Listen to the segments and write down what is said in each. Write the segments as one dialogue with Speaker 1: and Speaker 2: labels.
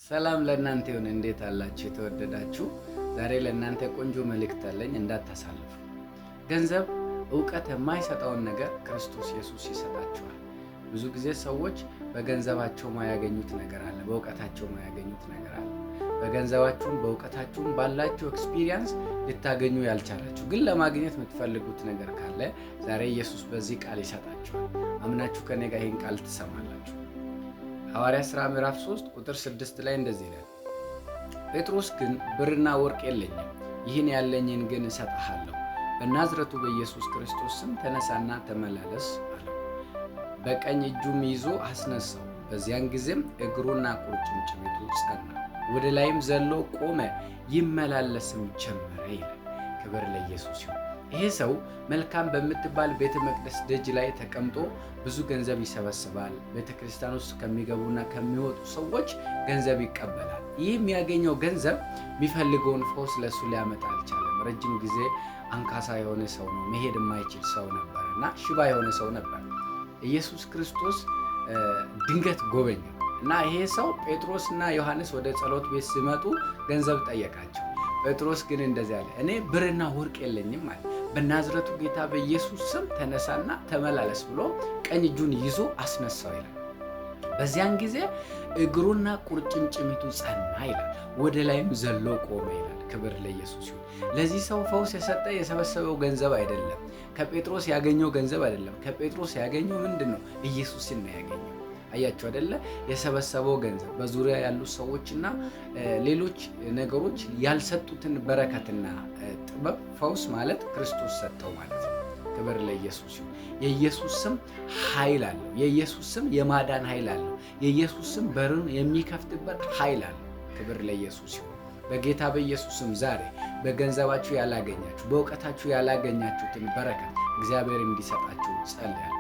Speaker 1: ሰላም ለእናንተ ይሁን። እንዴት አላችሁ የተወደዳችሁ? ዛሬ ለእናንተ ቆንጆ መልእክት አለኝ፣ እንዳታሳልፉ። ገንዘብ ዕውቀት የማይሰጠውን ነገር ክርስቶስ ኢየሱስ ይሰጣቸዋል። ብዙ ጊዜ ሰዎች በገንዘባቸው ማያገኙት ነገር አለ፣ በእውቀታቸው ማያገኙት ነገር አለ። በገንዘባችሁም በእውቀታችሁም ባላችሁ ኤክስፒሪየንስ ልታገኙ ያልቻላችሁ ግን ለማግኘት የምትፈልጉት ነገር ካለ ዛሬ ኢየሱስ በዚህ ቃል ይሰጣችኋል። አምናችሁ ከኔ ጋር ይህን ቃል ትሰማላችሁ። ሐዋርያ ሥራ ምዕራፍ 3 ቁጥር 6 ላይ እንደዚህ ይላል፣ ጴጥሮስ ግን ብርና ወርቅ የለኝም፣ ይህን ያለኝን ግን እሰጥሃለሁ። በናዝረቱ በኢየሱስ ክርስቶስ ስም ተነሳና ተመላለስ አለው። በቀኝ እጁም ይዞ አስነሳው። በዚያን ጊዜም እግሩና ቁርጭምጭሚቱ ጸና፣ ወደ ላይም ዘሎ ቆመ፣ ይመላለስም ጀመረ ይላል። ክብር ለኢየሱስ ይሁን። ይሄ ሰው መልካም በምትባል ቤተ መቅደስ ደጅ ላይ ተቀምጦ ብዙ ገንዘብ ይሰበስባል። ቤተ ክርስቲያን ውስጥ ከሚገቡና ከሚወጡ ሰዎች ገንዘብ ይቀበላል። ይህ የሚያገኘው ገንዘብ የሚፈልገውን ፈውስ ለሱ ሊያመጣ አልቻለም። ረጅም ጊዜ አንካሳ የሆነ ሰው ነው፣ መሄድ የማይችል ሰው ነበር እና ሽባ የሆነ ሰው ነበር። ኢየሱስ ክርስቶስ ድንገት ጎበኘው እና ይሄ ሰው ጴጥሮስ እና ዮሐንስ ወደ ጸሎት ቤት ሲመጡ ገንዘብ ጠየቃቸው። ጴጥሮስ ግን እንደዚህ አለ፣ እኔ ብርና ወርቅ የለኝም አለ። በናዝረቱ ጌታ በኢየሱስ ስም ተነሳና ተመላለስ ብሎ ቀኝ እጁን ይዞ አስነሳው ይላል። በዚያን ጊዜ እግሩና ቁርጭምጭሚቱ ጸና ይላል፣ ወደ ላይም ዘሎ ቆመ ይላል። ክብር ለኢየሱስ ይሁን። ለዚህ ሰው ፈውስ የሰጠ የሰበሰበው ገንዘብ አይደለም፣ ከጴጥሮስ ያገኘው ገንዘብ አይደለም። ከጴጥሮስ ያገኘው ምንድን ነው? ኢየሱስን ነው ያገኘው። አያችሁ አይደለ? የሰበሰበው ገንዘብ በዙሪያ ያሉ ሰዎችና ሌሎች ነገሮች ያልሰጡትን በረከትና ጥበብ ፈውስ ማለት ክርስቶስ ሰጠው ማለት ነው። ክብር ለኢየሱስ ይሁን። የኢየሱስ ስም ኃይል አለው። የኢየሱስ ስም የማዳን ኃይል አለው። የኢየሱስ ስም በርን የሚከፍትበት ኃይል አለው። ክብር ለኢየሱስ ይሁን። በጌታ በኢየሱስ ስም ዛሬ በገንዘባችሁ ያላገኛችሁ በእውቀታችሁ ያላገኛችሁትን በረከት እግዚአብሔር እንዲሰጣችሁ ጸልያለሁ።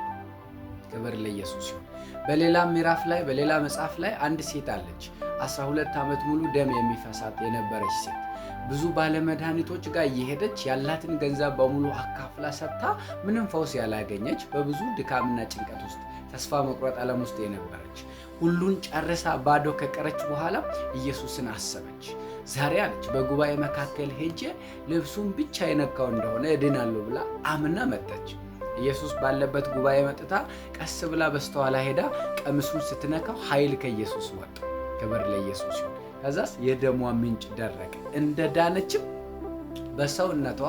Speaker 1: ክብር ለኢየሱስ ይሁን። በሌላ ምዕራፍ ላይ በሌላ መጽሐፍ ላይ አንድ ሴት አለች፣ 12 ዓመት ሙሉ ደም የሚፈሳት የነበረች ሴት። ብዙ ባለመድኃኒቶች ጋር እየሄደች ያላትን ገንዘብ በሙሉ አካፍላ ሰጥታ ምንም ፈውስ ያላገኘች፣ በብዙ ድካምና ጭንቀት ውስጥ ተስፋ መቁረጥ ዓለም ውስጥ የነበረች፣ ሁሉን ጨርሳ ባዶ ከቀረች በኋላ ኢየሱስን አሰበች። ዛሬ አለች በጉባኤ መካከል ሄጄ ልብሱን ብቻ የነካው እንደሆነ እድናለሁ ብላ አምና መጣች። ኢየሱስ ባለበት ጉባኤ መጥታ ቀስ ብላ በስተኋላ ሄዳ ቀሚሱን ስትነካው ኃይል ከኢየሱስ ወጣ። ክብር ለኢየሱስ ይሁን። ከዛስ የደሟ ምንጭ ደረቀ፣ እንደ ዳነችም በሰውነቷ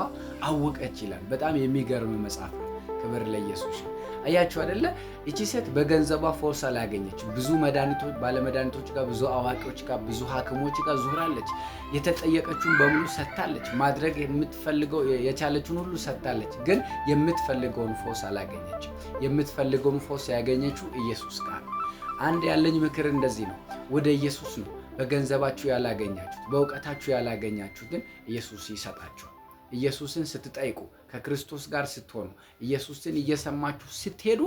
Speaker 1: አወቀች ይላል። በጣም የሚገርም መጽሐፍ ነው። ክብር ለኢየሱስ ይሁን። አያችሁ አይደለ? እቺ ሴት በገንዘቧ ፈውስ አላገኘች። ብዙ መድኃኒቶች ባለመድኃኒቶች ጋር፣ ብዙ አዋቂዎች ጋር፣ ብዙ ሐኪሞች ጋር ዙራለች። የተጠየቀችውን በሙሉ ሰጥታለች። ማድረግ የምትፈልገው የቻለችውን ሁሉ ሰጥታለች። ግን የምትፈልገውን ፈውስ አላገኘች። የምትፈልገውን ፈውስ ያገኘችው ኢየሱስ ጋር ነው። አንድ ያለኝ ምክር እንደዚህ ነው፣ ወደ ኢየሱስ ነው። በገንዘባችሁ ያላገኛችሁት በእውቀታችሁ ያላገኛችሁትን ኢየሱስ ይሰጣችኋል። ኢየሱስን ስትጠይቁ ከክርስቶስ ጋር ስትሆኑ ኢየሱስን እየሰማችሁ ስትሄዱ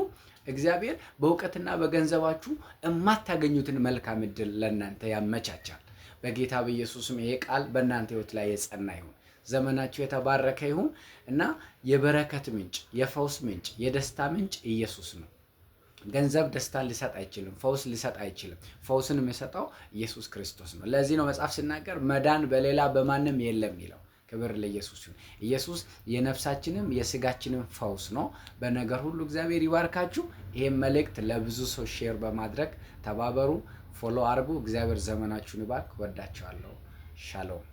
Speaker 1: እግዚአብሔር በእውቀትና በገንዘባችሁ የማታገኙትን መልካም ዕድል ለእናንተ ያመቻቻል። በጌታ በኢየሱስም ይሄ ቃል በእናንተ ሕይወት ላይ የጸና ይሁን። ዘመናችሁ የተባረከ ይሁን እና የበረከት ምንጭ፣ የፈውስ ምንጭ፣ የደስታ ምንጭ ኢየሱስ ነው። ገንዘብ ደስታን ሊሰጥ አይችልም፣ ፈውስ ሊሰጥ አይችልም። ፈውስን የሚሰጠው ኢየሱስ ክርስቶስ ነው። ለዚህ ነው መጽሐፍ ሲናገር መዳን በሌላ በማንም የለም ይለው። ክብር ለኢየሱስ ይሁን። ኢየሱስ የነፍሳችንም የስጋችንም ፈውስ ነው። በነገር ሁሉ እግዚአብሔር ይባርካችሁ። ይሄን መልእክት ለብዙ ሰው ሼር በማድረግ ተባበሩ፣ ፎሎ አድርጉ። እግዚአብሔር ዘመናችሁን ይባርክ። ወዳችኋለሁ። ሻሎም